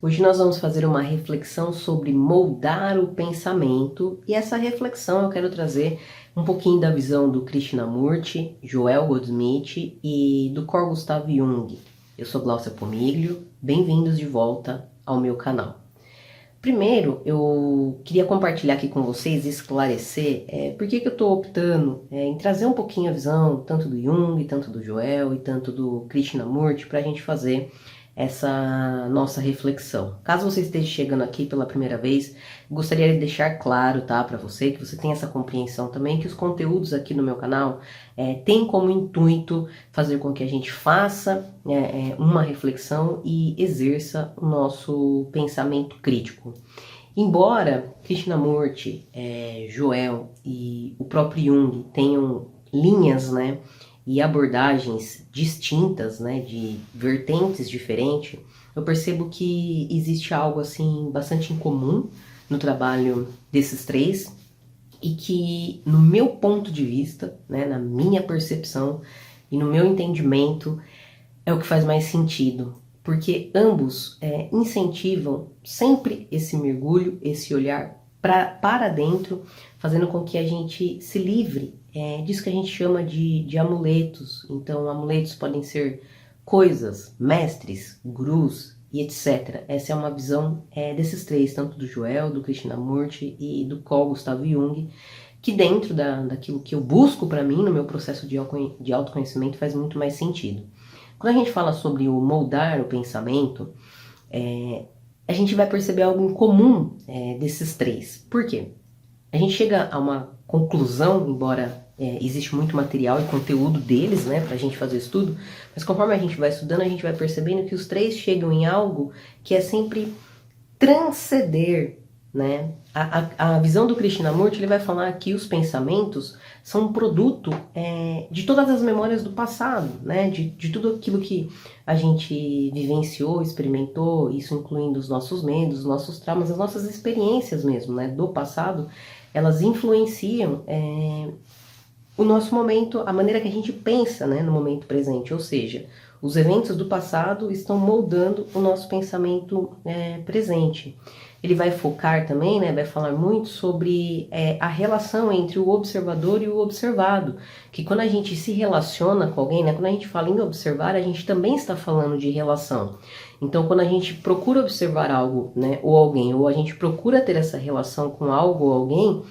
Hoje nós vamos fazer uma reflexão sobre moldar o pensamento, e essa reflexão eu quero trazer um pouquinho da visão do Krishnamurti, Joel Goldsmith e do Carl Gustav Jung. Eu sou Glaucia Pomiglio, bem-vindos de volta ao meu canal. Primeiro, eu queria compartilhar aqui com vocês e esclarecer por que eu estou optando em trazer um pouquinho a visão tanto do Jung, tanto do Joel e tanto do Krishnamurti para a gente fazer essa nossa reflexão. Caso você esteja chegando aqui pela primeira vez, gostaria de deixar claro, tá, para você, que você tem essa compreensão também, que os conteúdos aqui no meu canal têm como intuito fazer com que a gente faça uma reflexão e exerça o nosso pensamento crítico. Embora Krishnamurti, Joel e o próprio Jung tenham linhas, né, e abordagens distintas, né, de vertentes diferentes, eu percebo que existe algo assim bastante incomum no trabalho desses três e que, no meu ponto de vista, né, na minha percepção e no meu entendimento, é o que faz mais sentido, porque ambos incentivam sempre esse mergulho, esse olhar para dentro, fazendo com que a gente se livre disso que a gente chama de amuletos. Então, amuletos podem ser coisas, mestres, gurus e etc. Essa é uma visão desses três, tanto do Joel, do Krishnamurti e do Carl Gustav Jung, que dentro daquilo que eu busco para mim, no meu processo de autoconhecimento, faz muito mais sentido. Quando a gente fala sobre o moldar o pensamento, a gente vai perceber algo em comum desses três. Por quê? A gente chega a uma conclusão, embora existe muito material e conteúdo deles, né, para a gente fazer estudo, mas conforme a gente vai estudando, a gente vai percebendo que os três chegam em algo que é sempre transcender, né? A visão do Krishnamurti, ele vai falar que os pensamentos são um produto de todas as memórias do passado, né? De tudo aquilo que a gente vivenciou, experimentou, isso incluindo os nossos medos, os nossos traumas, as nossas experiências mesmo, né, do passado. Elas influenciam o nosso momento, a maneira que a gente pensa, né, no momento presente, ou seja, os eventos do passado estão moldando o nosso pensamento presente. Ele vai focar também, né, vai falar muito sobre a relação entre o observador e o observado, que quando a gente se relaciona com alguém, né, quando a gente fala em observar, a gente também está falando de relação. Então, quando a gente procura observar algo, né, ou alguém, ou a gente procura ter essa relação com algo ou alguém,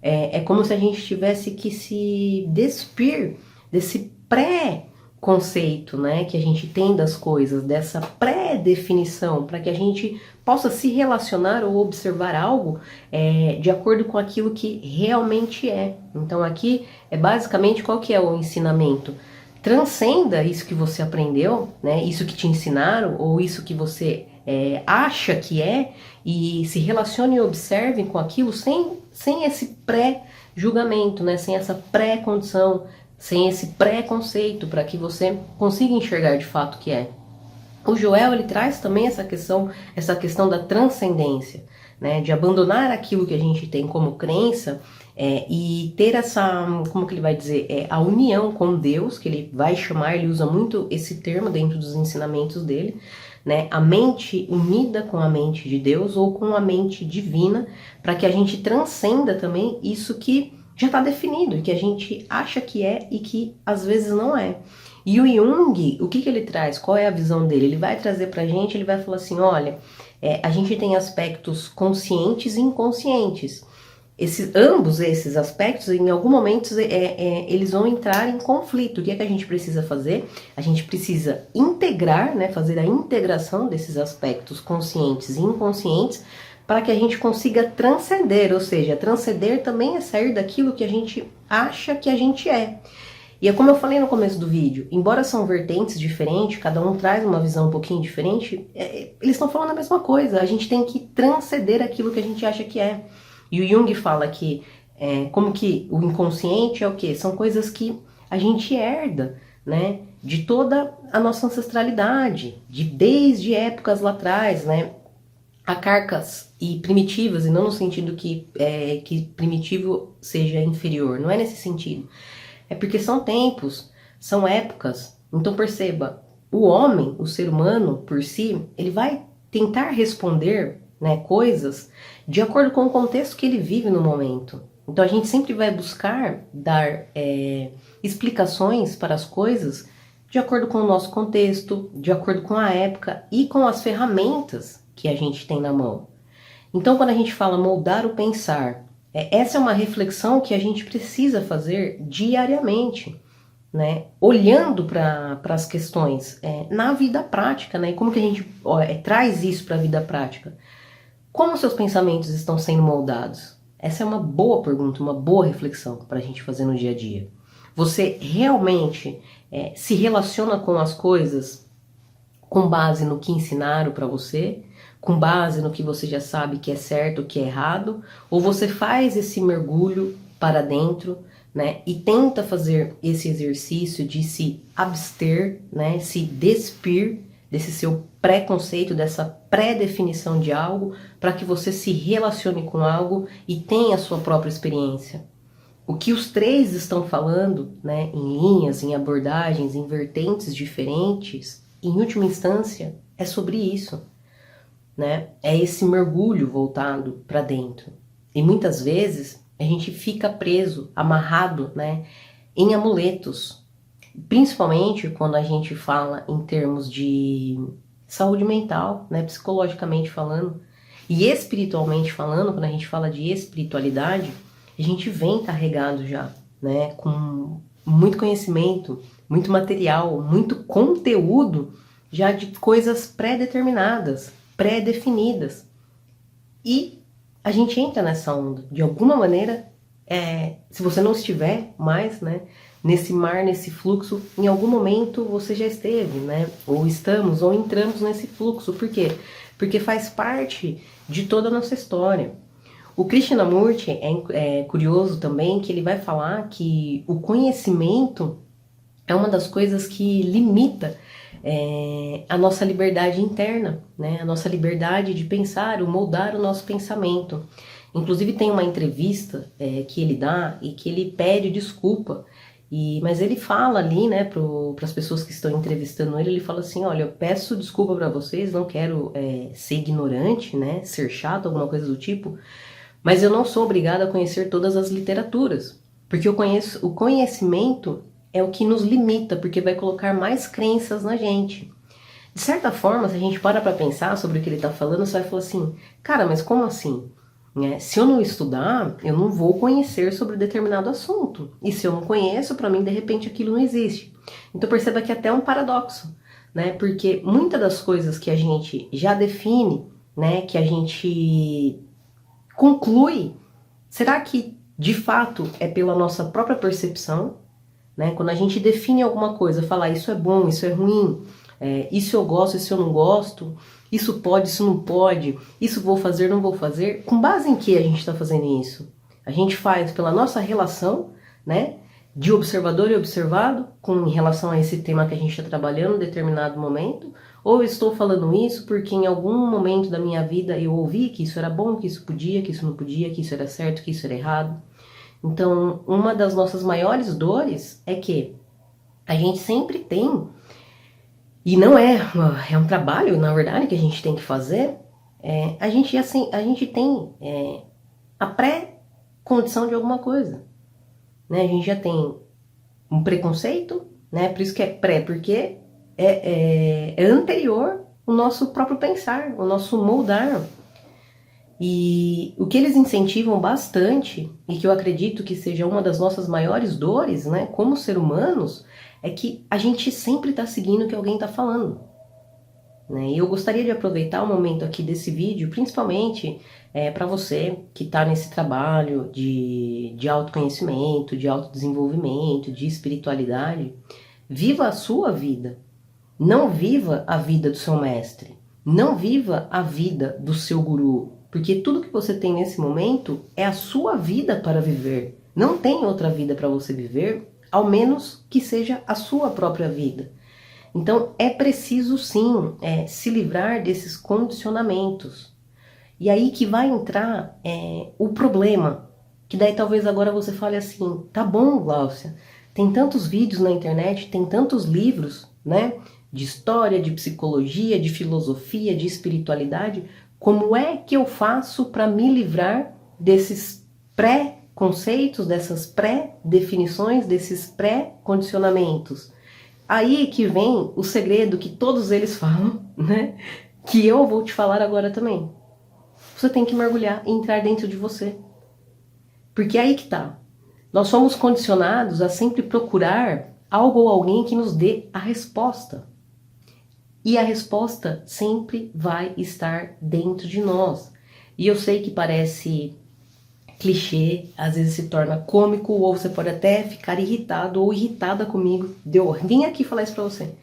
é como se a gente tivesse que se despir desse pré-conceito, né, que a gente tem das coisas, dessa pré-definição, para que a gente possa se relacionar ou observar algo de acordo com aquilo que realmente é. Então aqui basicamente qual que é o ensinamento? Transcenda isso que você aprendeu, né, isso que te ensinaram, ou isso que você acha que e se relacione e observe com aquilo sem esse pré-julgamento, né, sem essa pré-condição, sem esse pré-conceito, para que você consiga enxergar de fato o que é. O Joel, ele traz também essa questão da transcendência, né, de abandonar aquilo que a gente tem como crença e ter essa, como que ele vai dizer, a união com Deus, que ele vai chamar, ele usa muito esse termo dentro dos ensinamentos dele, né, a mente unida com a mente de Deus ou com a mente divina, para que a gente transcenda também isso que já está definido e que a gente acha que é e que às vezes não é. E o Jung, o que ele traz? Qual é a visão dele? Ele vai trazer pra gente, ele vai falar assim, olha, a gente tem aspectos conscientes e inconscientes. Ambos esses aspectos, em algum momento, eles vão entrar em conflito. O que é que a gente precisa fazer? A gente precisa integrar, né, fazer a integração desses aspectos conscientes e inconscientes para que a gente consiga transcender, ou seja, transcender também é sair daquilo que a gente acha que a gente é. E é como eu falei no começo do vídeo, embora são vertentes diferentes, cada um traz uma visão um pouquinho diferente, eles estão falando a mesma coisa, a gente tem que transcender aquilo que a gente acha que é. E o Jung fala que, como que o inconsciente é o quê? São coisas que a gente herda, né, de toda a nossa ancestralidade, desde épocas lá atrás, né, arcaicas e primitivas, e não no sentido que primitivo seja inferior, não é nesse sentido. É porque são tempos, são épocas. Então perceba, o homem, o ser humano por si, ele vai tentar responder, né, coisas de acordo com o contexto que ele vive no momento. Então a gente sempre vai buscar dar explicações para as coisas de acordo com o nosso contexto, de acordo com a época e com as ferramentas que a gente tem na mão. Então quando a gente fala moldar o pensar, essa é uma reflexão que a gente precisa fazer diariamente, né? Olhando para as questões na vida prática, né? Como que a gente traz isso para a vida prática? Como seus pensamentos estão sendo moldados? Essa é uma boa pergunta, uma boa reflexão para a gente fazer no dia a dia. Você realmente se relaciona com as coisas com base no que ensinaram para você, com base no que você já sabe que é certo, que é errado, ou você faz esse mergulho para dentro, né, e tenta fazer esse exercício de se abster, né, se despir desse seu preconceito, dessa pré-definição de algo, para que você se relacione com algo e tenha a sua própria experiência. O que os três estão falando, né, em linhas, em abordagens, em vertentes diferentes, em última instância, é sobre isso, né? É esse mergulho voltado para dentro. E muitas vezes a gente fica preso, amarrado, né, em amuletos, principalmente quando a gente fala em termos de saúde mental, né, psicologicamente falando, e espiritualmente falando. Quando a gente fala de espiritualidade, a gente vem carregado já, né, com muito conhecimento, muito material, muito conteúdo já de coisas pré-determinadas, pré-definidas. E a gente entra nessa onda. De alguma maneira, se você não estiver mais, né, nesse mar, nesse fluxo, em algum momento você já esteve, né? Ou estamos, ou entramos nesse fluxo. Por quê? Porque faz parte de toda a nossa história. O Krishnamurti é curioso também que ele vai falar que o conhecimento é uma das coisas que limita a nossa liberdade interna, né? A nossa liberdade de pensar, moldar o nosso pensamento. Inclusive tem uma entrevista que ele dá e que ele pede desculpa, mas ele fala ali, né, para as pessoas que estão entrevistando ele fala assim: olha, eu peço desculpa para vocês, não quero ser ignorante, né, ser chato, alguma coisa do tipo, mas eu não sou obrigada a conhecer todas as literaturas, porque o conhecimento é o que nos limita, porque vai colocar mais crenças na gente. De certa forma, se a gente para pensar sobre o que ele está falando, você vai falar assim: cara, mas como assim? Se eu não estudar, eu não vou conhecer sobre determinado assunto. E se eu não conheço, para mim, de repente, aquilo não existe. Então perceba que é até um paradoxo, né? Porque muitas das coisas que a gente já define, né, que a gente conclui, será que de fato é pela nossa própria percepção? Né? Quando a gente define alguma coisa, falar isso é bom, isso é ruim, isso eu gosto, isso eu não gosto, isso pode, isso não pode, isso vou fazer, não vou fazer, com base em que a gente está fazendo isso? A gente faz pela nossa relação, né, de observador e observado com relação a esse tema que a gente está trabalhando em determinado momento, ou eu estou falando isso porque em algum momento da minha vida eu ouvi que isso era bom, que isso podia, que isso não podia, que isso era certo, que isso era errado. Então, uma das nossas maiores dores é que a gente sempre tem, e não é um trabalho, na verdade, que a gente tem que fazer, a gente tem a pré-condição de alguma coisa. Né? A gente já tem um preconceito, né? Por isso que é pré, porque é anterior ao nosso próprio pensar, o nosso moldar. E o que eles incentivam bastante, e que eu acredito que seja uma das nossas maiores dores, né, como ser humanos, é que a gente sempre está seguindo o que alguém está falando. Né? E eu gostaria de aproveitar o momento aqui desse vídeo, principalmente para você que está nesse trabalho de autoconhecimento, de autodesenvolvimento, de espiritualidade. Viva a sua vida. Não viva a vida do seu mestre. Não viva a vida do seu guru. Porque tudo que você tem nesse momento é a sua vida para viver. Não tem outra vida para você viver, ao menos que seja a sua própria vida. Então é preciso sim se livrar desses condicionamentos. E aí que vai entrar o problema. Que daí talvez agora você fale assim: tá bom, Gláucia, tem tantos vídeos na internet, tem tantos livros, né, de história, de psicologia, de filosofia, de espiritualidade, como é que eu faço para me livrar desses pré-conceitos, dessas pré-definições, desses pré-condicionamentos? Aí que vem o segredo que todos eles falam, né? Que eu vou te falar agora também. Você tem que mergulhar e entrar dentro de você. Porque aí que tá. Nós somos condicionados a sempre procurar algo ou alguém que nos dê a resposta. E a resposta sempre vai estar dentro de nós. E eu sei que parece clichê, às vezes se torna cômico, ou você pode até ficar irritado ou irritada comigo. Vim aqui falar isso pra você.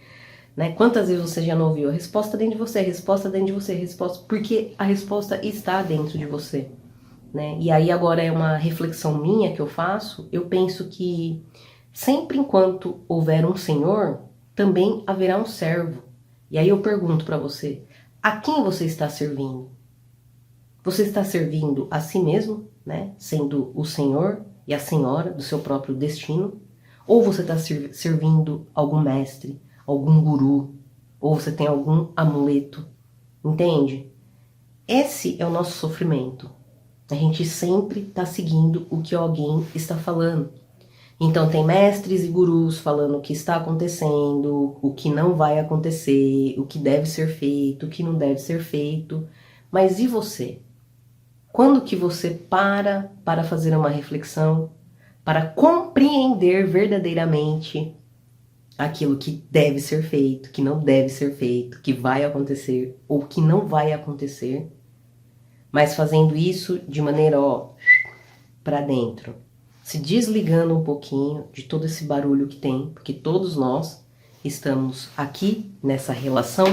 Né? Quantas vezes você já não ouviu? A resposta dentro de você, a resposta dentro de você, a resposta... Porque a resposta está dentro de você. Né? E aí agora é uma reflexão minha que eu faço. Eu penso que sempre enquanto houver um senhor, também haverá um servo. E aí eu pergunto para você, a quem você está servindo? Você está servindo a si mesmo, né? Sendo o senhor e a senhora do seu próprio destino? Ou você está servindo algum mestre, algum guru? Ou você tem algum amuleto? Entende? Esse é o nosso sofrimento. A gente sempre está seguindo o que alguém está falando. Então tem mestres e gurus falando o que está acontecendo, o que não vai acontecer, o que deve ser feito, o que não deve ser feito. Mas e você? Quando que você para fazer uma reflexão, para compreender verdadeiramente aquilo que deve ser feito, que não deve ser feito, que vai acontecer ou que não vai acontecer, mas fazendo isso de maneira, para dentro, se desligando um pouquinho de todo esse barulho que tem, porque todos nós estamos aqui nessa relação,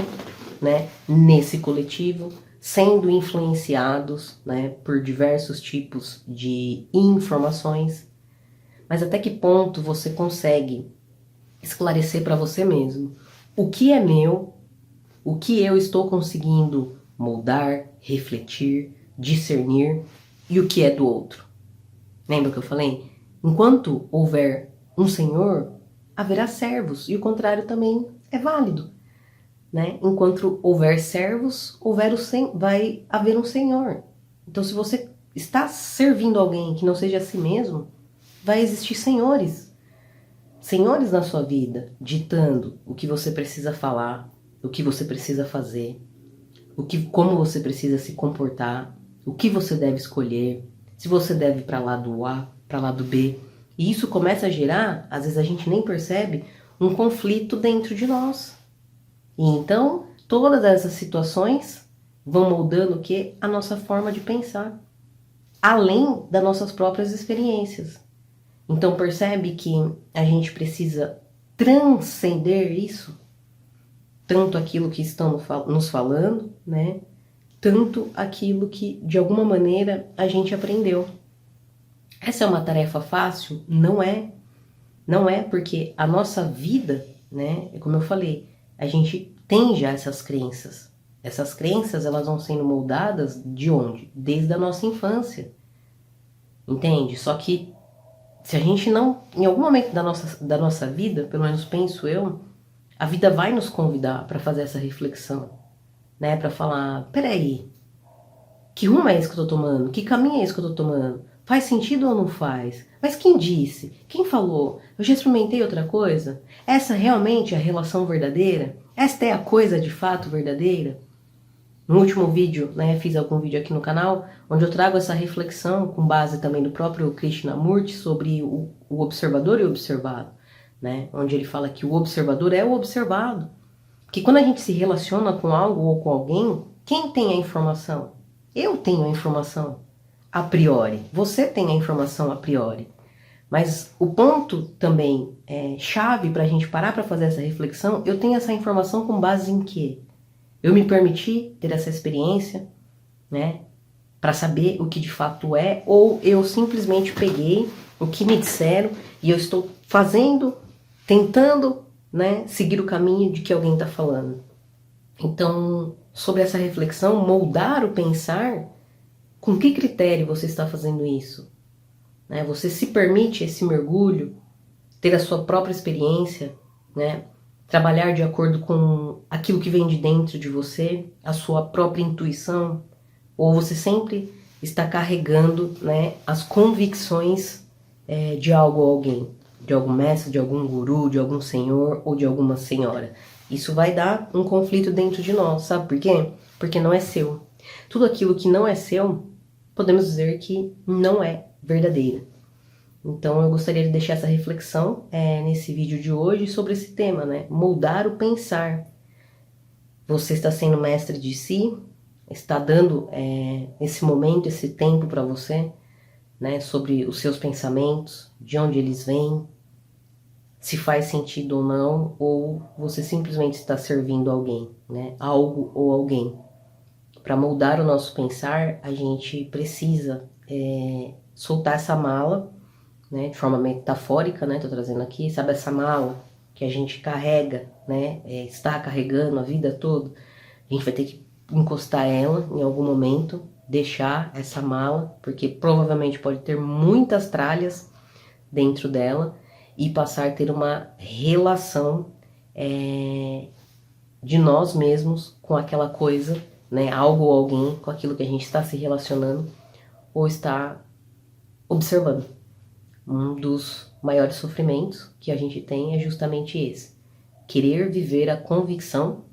né, nesse coletivo, sendo influenciados, né, por diversos tipos de informações. Mas até que ponto você consegue esclarecer para você mesmo o que é meu, o que eu estou conseguindo moldar, refletir, discernir e o que é do outro? Lembra que eu falei? Enquanto houver um senhor, haverá servos, e o contrário também é válido. Né? Enquanto houver servos, vai haver um senhor. Então se você está servindo alguém que não seja a si mesmo, vai existir senhores. Senhores na sua vida, ditando o que você precisa falar, o que você precisa fazer, como você precisa se comportar, o que você deve escolher, se você deve ir para lado A, para lado B. E isso começa a gerar, às vezes a gente nem percebe, um conflito dentro de nós. E então, todas essas situações vão moldando o quê? A nossa forma de pensar, além das nossas próprias experiências. Então percebe que a gente precisa transcender isso, tanto aquilo que estão nos falando, né? Tanto aquilo que, de alguma maneira, a gente aprendeu. Essa é uma tarefa fácil? Não é. Não é, porque a nossa vida, né? Como eu falei, a gente tem já essas crenças. Essas crenças, elas vão sendo moldadas de onde? Desde a nossa infância. Entende? Só que se a gente não, em algum momento da nossa vida, pelo menos penso eu, a vida vai nos convidar para fazer essa reflexão, né? Para falar, peraí, que rumo é esse que eu tô tomando? Que caminho é esse que eu tô tomando? Faz sentido ou não faz? Mas quem disse? Quem falou? Eu já experimentei outra coisa? Essa realmente é a relação verdadeira? Esta é a coisa de fato verdadeira? No último vídeo, né, fiz algum vídeo aqui no canal, onde eu trago essa reflexão, com base também no próprio Krishnamurti, sobre o observador e o observado, né, onde ele fala que o observador é o observado. Porque quando a gente se relaciona com algo ou com alguém, quem tem a informação? Eu tenho a informação a priori, você tem a informação a priori. Mas o ponto também chave para a gente parar para fazer essa reflexão, eu tenho essa informação com base em quê? Eu me permiti ter essa experiência, né, para saber o que de fato é, ou eu simplesmente peguei o que me disseram e eu estou fazendo, tentando, né, seguir o caminho de que alguém está falando. Então, sobre essa reflexão, moldar o pensar, com que critério você está fazendo isso? Né, você se permite esse mergulho, ter a sua própria experiência, né, trabalhar de acordo com aquilo que vem de dentro de você, a sua própria intuição, ou você sempre está carregando, né, as convicções de algo ou alguém, de algum mestre, de algum guru, de algum senhor ou de alguma senhora. Isso vai dar um conflito dentro de nós, sabe por quê? Porque não é seu. Tudo aquilo que não é seu, podemos dizer que não é verdadeiro. Então eu gostaria de deixar essa reflexão nesse vídeo de hoje sobre esse tema, né? Moldar o pensar. Você está sendo mestre de si? Está dando esse momento, esse tempo para você, né? Sobre os seus pensamentos, de onde eles vêm, se faz sentido ou não, ou você simplesmente está servindo alguém, né? Algo ou alguém. Para moldar o nosso pensar, a gente precisa soltar essa mala, né, de forma metafórica, né, tô trazendo aqui, sabe essa mala que a gente carrega, né, está carregando a vida toda, a gente vai ter que encostar ela em algum momento, deixar essa mala, porque provavelmente pode ter muitas tralhas dentro dela, e passar a ter uma relação de nós mesmos com aquela coisa, né, algo ou alguém, com aquilo que a gente está se relacionando ou está observando. Um dos maiores sofrimentos que a gente tem é justamente esse. Querer viver a convicção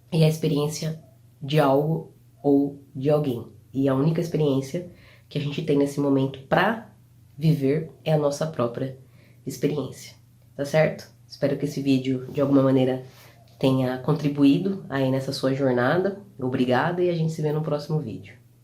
e a experiência de algo ou de alguém. E a única experiência que a gente tem nesse momento para viver é a nossa própria experiência. Tá certo? Espero que esse vídeo, de alguma maneira, tenha contribuído aí nessa sua jornada. Obrigada e a gente se vê no próximo vídeo.